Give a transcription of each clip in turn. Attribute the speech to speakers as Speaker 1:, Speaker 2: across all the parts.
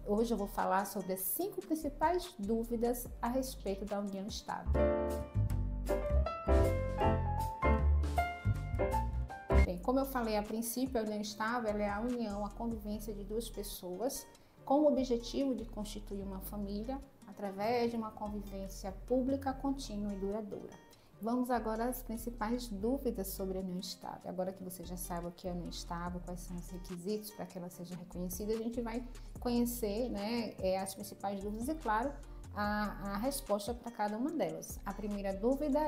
Speaker 1: Hoje eu vou falar sobre as 5 principais dúvidas a respeito da união estável. Bem, como eu falei a princípio, a união estável é a união, a convivência de duas pessoas com o objetivo de constituir uma família através de uma convivência pública, contínua e duradoura. Vamos agora às principais dúvidas sobre a união estável. Agora que você já sabe o que é a união estável, quais são os requisitos para que ela seja reconhecida, a gente vai conhecer, as principais dúvidas e, claro, a resposta para cada uma delas. A primeira dúvida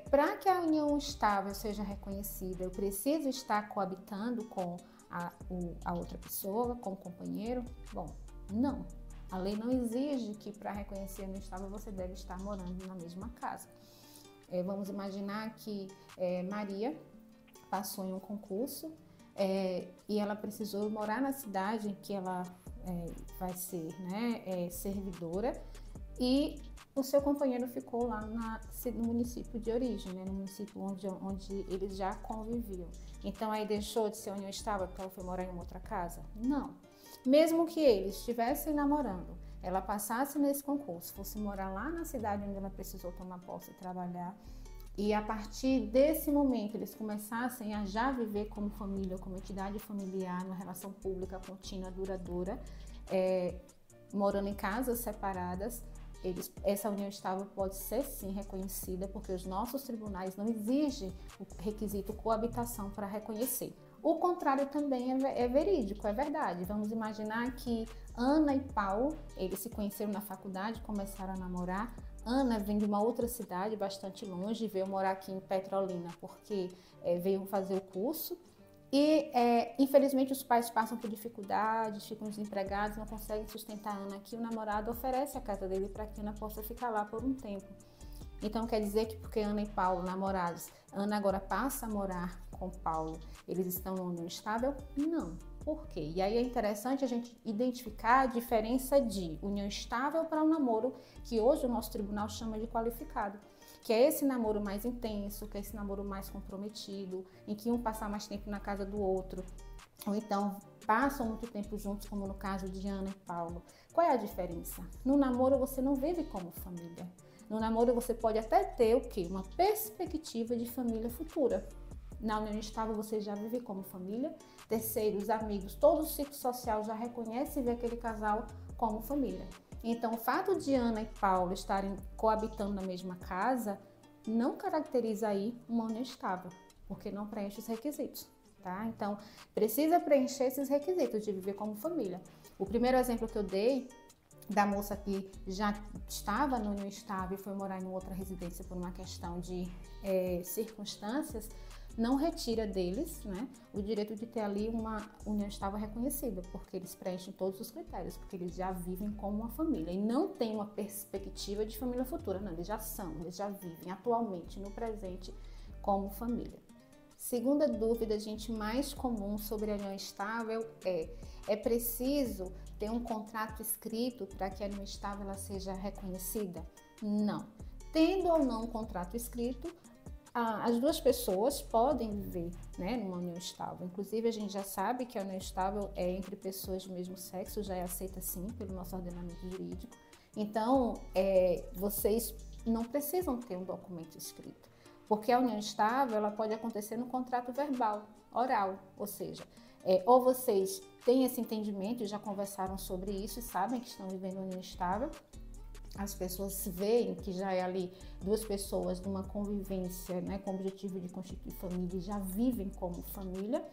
Speaker 1: para que a união estável seja reconhecida, eu preciso estar coabitando com a outra pessoa, com o companheiro? Bom, não. A lei não exige que para reconhecer a união estável você deve estar morando na mesma casa. Vamos imaginar que Maria passou em um concurso e ela precisou morar na cidade em que ela vai ser servidora, e o seu companheiro ficou lá no município de origem, no município onde eles já conviviam. Então aí deixou de ser união estável porque ela foi morar em uma outra casa? Não. Mesmo que eles estivessem namorando, ela passasse nesse concurso, fosse morar lá na cidade onde ela precisou tomar posse e trabalhar, e a partir desse momento eles começassem a já viver como família, como entidade familiar, numa relação pública contínua, duradoura, morando em casas separadas, essa união estável pode ser sim reconhecida, porque os nossos tribunais não exigem o requisito coabitação para reconhecer. O contrário também é verídico, é verdade. Vamos imaginar que Ana e Paulo, eles se conheceram na faculdade, começaram a namorar. Ana vem de uma outra cidade, bastante longe, veio morar aqui em Petrolina, porque veio fazer o curso. E, infelizmente, os pais passam por dificuldades, ficam desempregados, não conseguem sustentar a Ana aqui. O namorado oferece a casa dele para que Ana possa ficar lá por um tempo. Então, quer dizer que porque Ana e Paulo, namorados, Ana agora passa a morar com Paulo, eles estão numa união estável? Não. Por quê? E aí é interessante a gente identificar a diferença de união estável para um namoro que hoje o nosso tribunal chama de qualificado, que é esse namoro mais intenso, que é esse namoro mais comprometido, em que um passa mais tempo na casa do outro, ou então passam muito tempo juntos, como no caso de Ana e Paulo. Qual é a diferença? No namoro você não vive como família. No namoro você pode até ter o quê? Uma perspectiva de família futura. Na união estável você já vive como família, terceiros, amigos, todo o ciclo social já reconhece e vê aquele casal como família. Então, o fato de Ana e Paulo estarem coabitando na mesma casa não caracteriza aí uma união estável, porque não preenche os requisitos, tá? Então, precisa preencher esses requisitos de viver como família. O primeiro exemplo que eu dei da moça que já estava na união estável e foi morar em outra residência por uma questão de circunstâncias, não retira deles o direito de ter ali uma união estável reconhecida, porque eles preenchem todos os critérios, porque eles já vivem como uma família e não tem uma perspectiva de família futura, não, eles já vivem atualmente, no presente, como família. Segunda dúvida, gente, mais comum sobre a união estável é preciso ter um contrato escrito para que a união estável ela seja reconhecida? Não. Tendo ou não um contrato escrito, as duas pessoas podem viver numa união estável. Inclusive, a gente já sabe que a união estável é entre pessoas do mesmo sexo, já é aceita sim pelo nosso ordenamento jurídico. Então, vocês não precisam ter um documento escrito, porque a união estável ela pode acontecer no contrato verbal, oral, ou seja, ou vocês têm esse entendimento e já conversaram sobre isso e sabem que estão vivendo uma união estável. As pessoas veem que já é ali duas pessoas numa convivência, com o objetivo de constituir família e já vivem como família.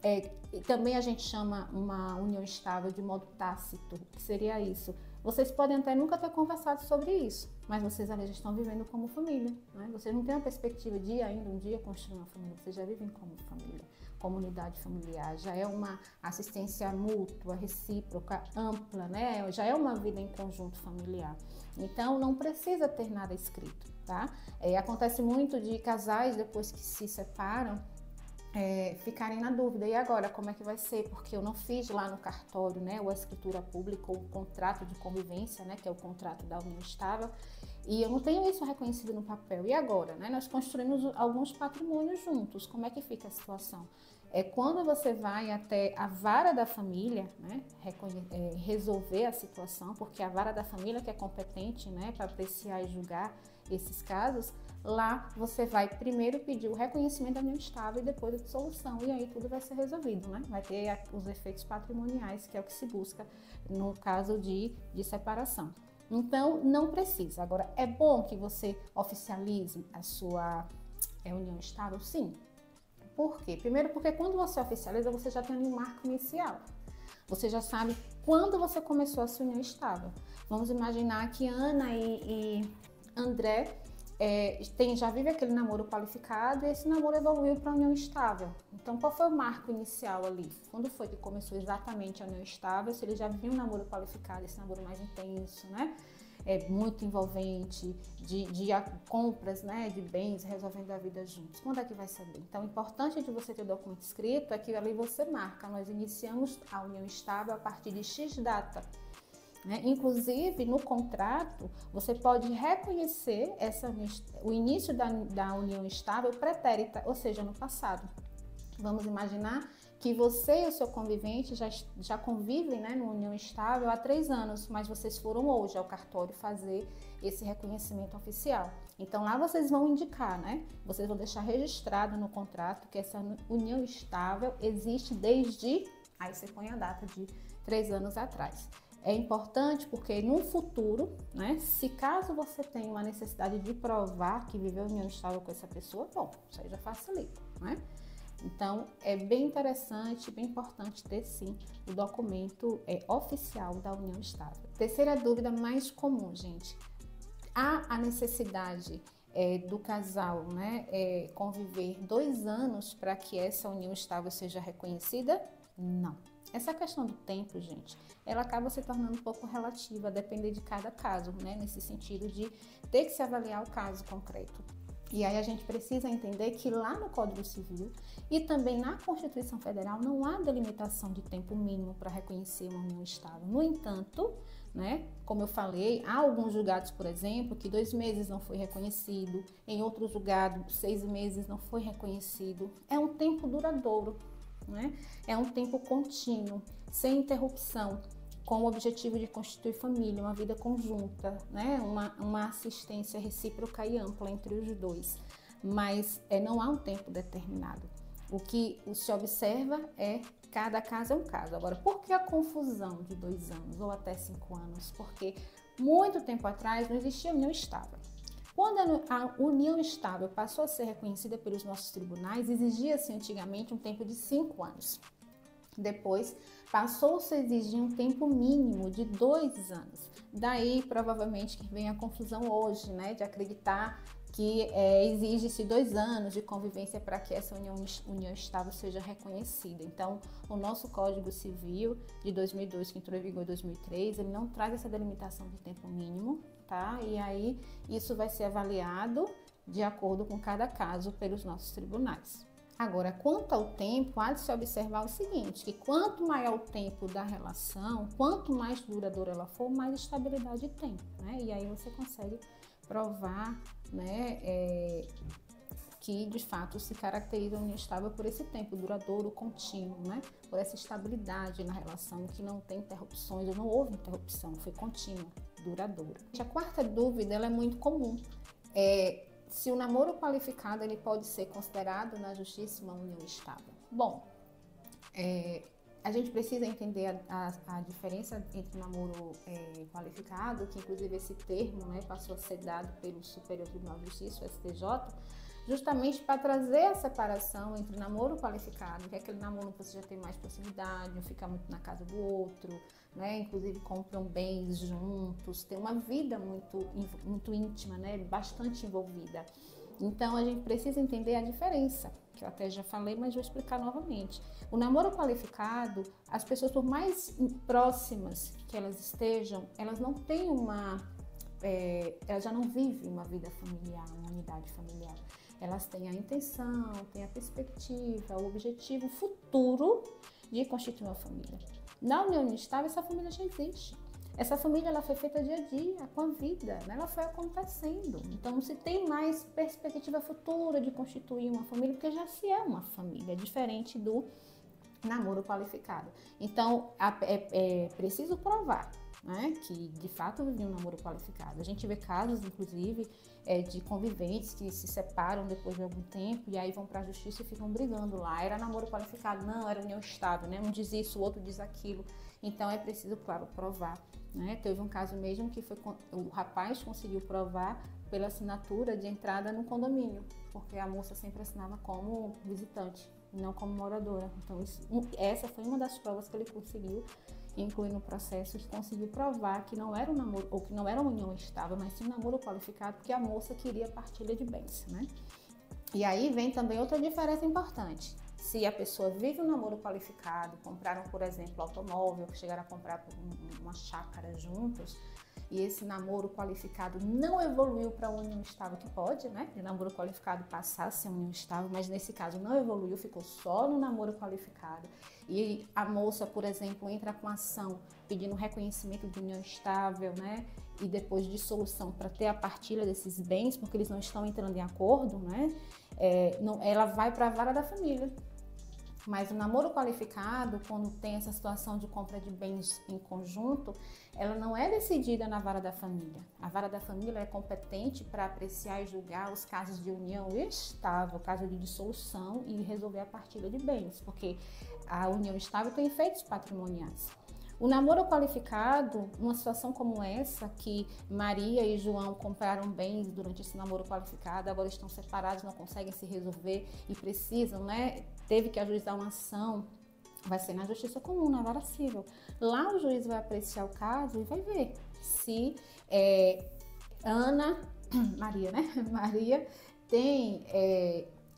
Speaker 1: E também a gente chama uma união estável de modo tácito. O que seria isso? Vocês podem até nunca ter conversado sobre isso, mas vocês ali já estão vivendo como família. Vocês não têm a perspectiva de ainda um dia construir uma família, vocês já vivem como família, comunidade familiar, já é uma assistência mútua, recíproca, ampla, já é uma vida em conjunto familiar. Então não precisa ter nada escrito, tá? Acontece muito de casais, depois que se separam, ficarem na dúvida, e agora como é que vai ser? Porque eu não fiz lá no cartório, ou a escritura pública, ou o contrato de convivência, que é o contrato da união estável, e eu não tenho isso reconhecido no papel. E agora, Nós construímos alguns patrimônios juntos, como é que fica a situação? é quando você vai até a vara da família, né, resolver a situação, porque a vara da família que é competente, né, para apreciar e julgar esses casos. Lá você vai primeiro pedir o reconhecimento da união estável e depois a dissolução, e aí tudo vai ser resolvido, né? Vai ter os efeitos patrimoniais, que é o que se busca no caso de separação. Então, não precisa. Agora, é bom que você oficialize a sua união estável? Sim. Por quê? Primeiro porque quando você oficializa, você já tem um marco inicial. Você já sabe quando você começou a sua união estável. Vamos imaginar que Ana e André já vive aquele namoro qualificado e esse namoro evoluiu para a união estável. Então, qual foi o marco inicial ali? Quando foi que começou exatamente a união estável? Se ele já vivia um namoro qualificado, esse namoro mais intenso, né? Muito envolvente, de compras, né, de bens, resolvendo a vida juntos. Quando é que vai saber? Então, o importante de você ter o documento escrito é que ali você marca, nós iniciamos a união estável a partir de X data. Né? Inclusive, no contrato, você pode reconhecer o início da união estável pretérita, ou seja, no passado. Vamos imaginar que você e o seu convivente já convivem, né, numa união estável há 3 anos, mas vocês foram hoje ao cartório fazer esse reconhecimento oficial. Então, lá vocês vão indicar, né? Vocês vão deixar registrado no contrato que essa união estável existe desde... Aí você põe a data de 3 anos atrás. É importante porque no futuro, né, se caso você tenha uma necessidade de provar que viveu união estável com essa pessoa, bom, isso aí já facilita, né? Então, é bem interessante, bem importante ter sim o documento oficial da união estável. Terceira dúvida mais comum, gente. Há a necessidade do casal, né, conviver 2 anos para que essa união estável seja reconhecida? Não. Essa questão do tempo, gente, ela acaba se tornando um pouco relativa, a depender de cada caso, né? Nesse sentido de ter que se avaliar o caso concreto. E aí a gente precisa entender que lá no Código Civil e também na Constituição Federal não há delimitação de tempo mínimo para reconhecer uma união estável. No entanto, né, como eu falei, há alguns julgados, por exemplo, que 2 meses não foi reconhecido, em outros julgados 6 meses não foi reconhecido. É um tempo duradouro. Né? É um tempo contínuo, sem interrupção, com o objetivo de constituir família, uma vida conjunta, né? Uma assistência recíproca e ampla entre os dois. Mas não há um tempo determinado. O que se observa é cada caso é um caso. Agora, por que a confusão de 2 anos ou até 5 anos? Porque muito tempo atrás não existia união estável. Quando a união estável passou a ser reconhecida pelos nossos tribunais, exigia-se antigamente um tempo de 5 anos. Depois, passou-se a exigir um tempo mínimo de 2 anos. Daí, provavelmente, que vem a confusão hoje, né, de acreditar que exige-se 2 anos de convivência para que essa união estável seja reconhecida. Então, o nosso Código Civil de 2002, que entrou em vigor em 2003, ele não traz essa delimitação de tempo mínimo, tá? E aí, isso vai ser avaliado de acordo com cada caso pelos nossos tribunais. Agora, quanto ao tempo, há de se observar o seguinte, que quanto maior o tempo da relação, quanto mais duradoura ela for, mais estabilidade tem, né? E aí você consegue provar, né, que de fato se caracteriza a união estável por esse tempo duradouro, contínuo, né? Por essa estabilidade na relação, que não tem interrupções, ou não houve interrupção, foi contínua, duradoura. A quarta dúvida, ela é muito comum. Se o namoro qualificado ele pode ser considerado na justiça uma união estável. Bom, a gente precisa entender a diferença entre namoro qualificado, que inclusive esse termo, né, passou a ser dado pelo Superior Tribunal de Justiça, o STJ, justamente para trazer a separação entre namoro qualificado, que é aquele namoro que você já tem mais proximidade, um fica muito na casa do outro, né? Inclusive compram bens juntos, tem uma vida muito íntima, né? Bastante envolvida. Então a gente precisa entender a diferença, que eu até já falei, mas vou explicar novamente. O namoro qualificado, as pessoas, por mais próximas que elas estejam, elas não têm elas já não vivem uma vida familiar, uma unidade familiar. Elas têm a intenção, têm a perspectiva, o objetivo futuro de constituir uma família. Na união estável, essa família já existe. essa família ela foi feita dia a dia, com a vida, né? Ela foi acontecendo. Então não se tem mais perspectiva futura de constituir uma família, porque já se é uma família, diferente do namoro qualificado. Então é preciso provar, né, que de fato vivia um namoro qualificado. A gente vê casos, inclusive, de conviventes que se separam depois de algum tempo e aí vão para a justiça e ficam brigando lá. Era namoro qualificado? Não, era união estável, né? Um diz isso, o outro diz aquilo. Então é preciso, claro, provar, né? Teve um caso mesmo que o rapaz conseguiu provar pela assinatura de entrada no condomínio, porque a moça sempre assinava como visitante, não como moradora. Então essa foi uma das provas que ele conseguiu incluir no processo, que conseguiu provar que não era um namoro, ou que não era uma união estável, mas sim um namoro qualificado, porque a moça queria partilha de bens, né? E aí vem também outra diferença importante. Se a pessoa vive um namoro qualificado, compraram, por exemplo, automóvel, chegaram a comprar uma chácara juntos, e esse namoro qualificado não evoluiu para uma união estável, que pode, né? De namoro qualificado passar a ser uma união estável, mas nesse caso não evoluiu, ficou só no namoro qualificado. E a moça, por exemplo, entra com ação pedindo reconhecimento de união estável, né? E depois dissolução para ter a partilha desses bens, porque eles não estão entrando em acordo, né? Ela vai para a vara da família. Mas o namoro qualificado, quando tem essa situação de compra de bens em conjunto, ela não é decidida na vara da família. A vara da família é competente para apreciar e julgar os casos de união estável, caso de dissolução e resolver a partilha de bens, porque a união estável tem efeitos patrimoniais. O namoro qualificado, numa situação como essa, que Maria e João compraram bens durante esse namoro qualificado, agora estão separados, não conseguem se resolver e precisam, né? Teve que ajuizar uma ação, vai ser na justiça comum, na vara civil. Lá o juiz vai apreciar o caso e vai ver se Maria, né? Maria tem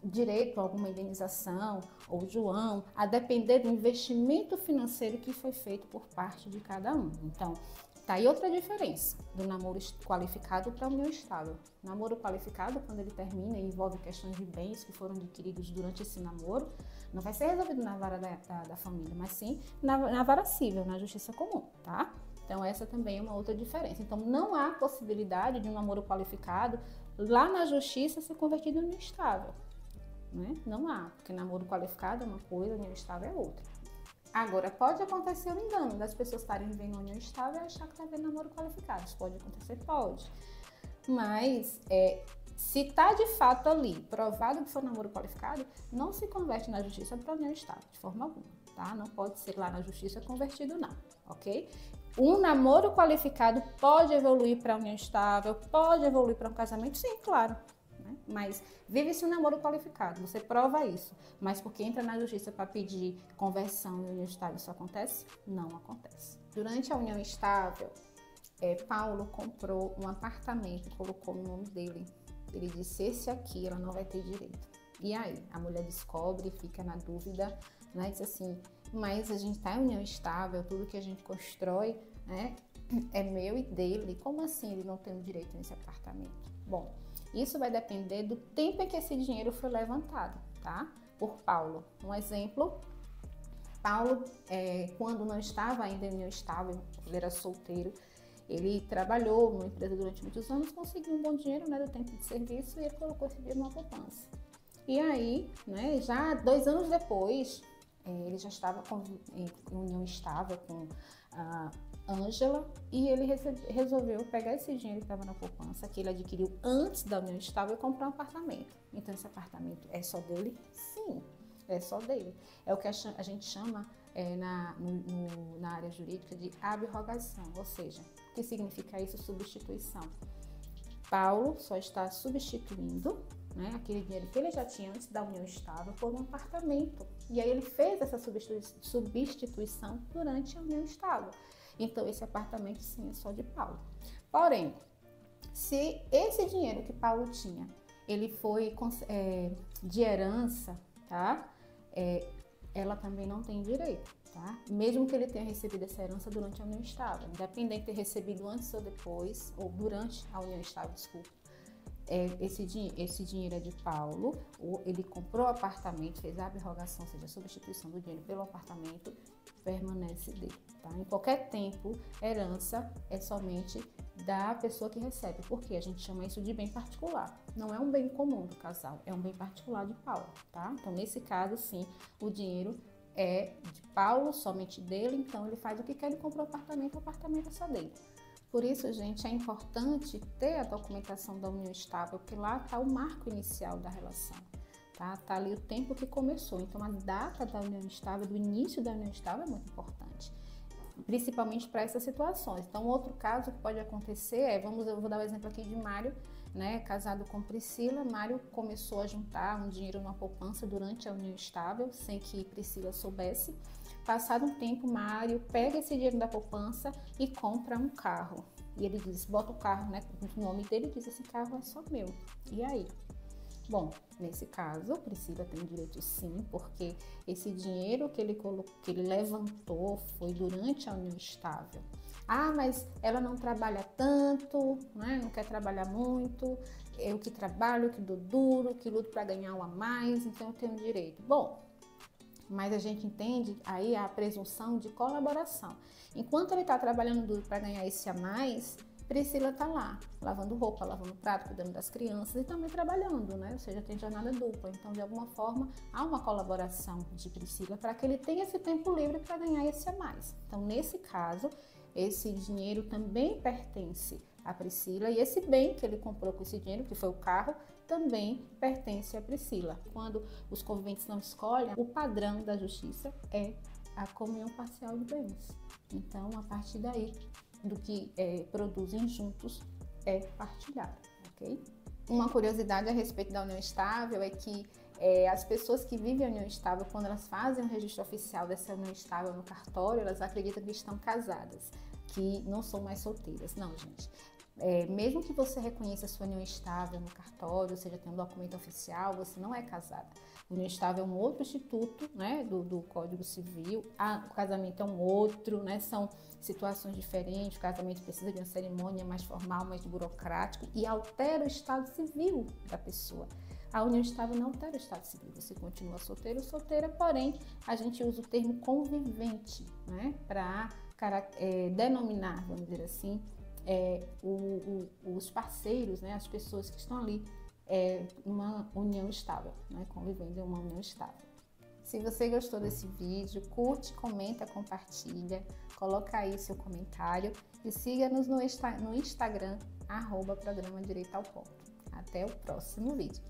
Speaker 1: direito a alguma indenização, ou João, a depender do investimento financeiro que foi feito por parte de cada um. Então, tá aí outra diferença do namoro qualificado para a união estável. Namoro qualificado, quando ele termina e envolve questões de bens que foram adquiridos durante esse namoro, não vai ser resolvido na vara da família, mas sim na vara civil, na justiça comum, tá? Então, essa também é uma outra diferença. Então, não há possibilidade de um namoro qualificado lá na justiça ser convertido em união estável. Né? Não há, porque namoro qualificado é uma coisa, união estável é outra. Agora, pode acontecer o engano das pessoas estarem vivendo união estável e achar que está vendo namoro qualificado. Isso pode acontecer? Pode. Mas, se está de fato ali, provado que foi namoro qualificado, não se converte na justiça para união estável, de forma alguma, tá? Não pode ser lá na justiça convertido, não, ok? Um namoro qualificado pode evoluir para união estável, pode evoluir para um casamento? Sim, claro. Mas vive-se um namoro qualificado, você prova isso. Mas porque entra na justiça para pedir conversão em união estável, isso acontece? Não acontece. Durante a união estável, Paulo comprou um apartamento e colocou no nome dele. Ele disse, esse aqui ela não vai ter direito. E aí, a mulher descobre, fica na dúvida, né? Diz assim, mas a gente está em união estável, tudo que a gente constrói, né, é meu e dele. Como assim ele não tem o direito nesse apartamento? Bom, isso vai depender do tempo em que esse dinheiro foi levantado, tá? Por Paulo. Um exemplo, Paulo, quando não estava ainda em união estável, ele era solteiro, ele trabalhou numa empresa durante muitos anos, conseguiu um bom dinheiro, né, do tempo de serviço, e ele colocou esse dinheiro numa poupança. E aí, né, já 2 anos depois, ele já estava em união estável com a Ângela, e ele resolveu pegar esse dinheiro que estava na poupança, que ele adquiriu antes da união estável, e comprar um apartamento. Então, esse apartamento é só dele? Sim, é só dele. É o que a gente chama na área jurídica de abrogação, ou seja, o que significa isso? Substituição. Paulo só está substituindo, né, aquele dinheiro que ele já tinha antes da união estável por um apartamento. E aí ele fez essa substituição durante a união estável. Então, esse apartamento, sim, é só de Paulo. Porém, se esse dinheiro que Paulo tinha, ele foi de herança, tá? Ela também não tem direito, tá? Mesmo que ele tenha recebido essa herança durante a união estável, independente de ter recebido antes ou depois, ou durante a união estável, desculpa, esse dinheiro é de Paulo, ele comprou o apartamento, fez a abrogação, ou seja, a substituição do dinheiro pelo apartamento, permanece dele, tá? Em qualquer tempo, herança é somente da pessoa que recebe, porque a gente chama isso de bem particular. Não é um bem comum do casal, é um bem particular de Paulo, tá? Então, nesse caso, sim, o dinheiro é de Paulo, somente dele, então ele faz o que quer, ele comprou o apartamento é só dele. Por isso, gente, é importante ter a documentação da união estável, porque lá está o marco inicial da relação, tá? Tá ali o tempo que começou. Então, a data da união estável, do início da união estável é muito importante, principalmente para essas situações. Então, outro caso que pode acontecer é, eu vou dar o exemplo aqui de Mário, né, casado com Priscila. Mário começou a juntar um dinheiro numa poupança durante a união estável, sem que Priscila soubesse. Passado um tempo, Mário pega esse dinheiro da poupança e compra um carro. E ele diz, bota o carro, né, no nome dele, e diz, esse carro é só meu. E aí? Bom, nesse caso, Priscila tem direito sim, porque esse dinheiro que ele levantou foi durante a união estável. Ah, mas ela não trabalha tanto, né? Não quer trabalhar muito, eu que trabalho, que dou duro, que luto para ganhar um a mais, então eu tenho direito. Bom, mas a gente entende aí a presunção de colaboração. Enquanto ele está trabalhando duro para ganhar esse a mais, Priscila está lá, lavando roupa, lavando prato, cuidando das crianças e também trabalhando, né? Ou seja, tem jornada dupla. Então, de alguma forma, há uma colaboração de Priscila para que ele tenha esse tempo livre para ganhar esse a mais. Então, nesse caso, esse dinheiro também pertence a Priscila e esse bem que ele comprou com esse dinheiro, que foi o carro, também pertence a Priscila. Quando os conviventes não escolhem, o padrão da justiça é a comunhão parcial de bens. Então, a partir daí, do que produzem juntos é partilhado, ok? Uma curiosidade a respeito da união estável é que as pessoas que vivem a união estável, quando elas fazem o registro oficial dessa união estável no cartório, elas acreditam que estão casadas, que não são mais solteiras. Não, gente. Mesmo que você reconheça a sua união estável no cartório, ou seja, tem um documento oficial, você não é casada. União estável é um outro instituto, né, do Código Civil, o casamento é um outro, né, são situações diferentes, o casamento precisa de uma cerimônia mais formal, mais burocrático e altera o estado civil da pessoa. A união estável não altera o estado civil, você continua solteiro ou solteira, porém a gente usa o termo convivente, né, para denominar, vamos dizer assim, os parceiros, né, as pessoas que estão ali numa união estável, né, convivendo em uma união estável. Se você gostou desse vídeo, curte, comenta, compartilha, coloca aí seu comentário e siga-nos no Instagram, @programa Direito ao Ponto. Até o próximo vídeo.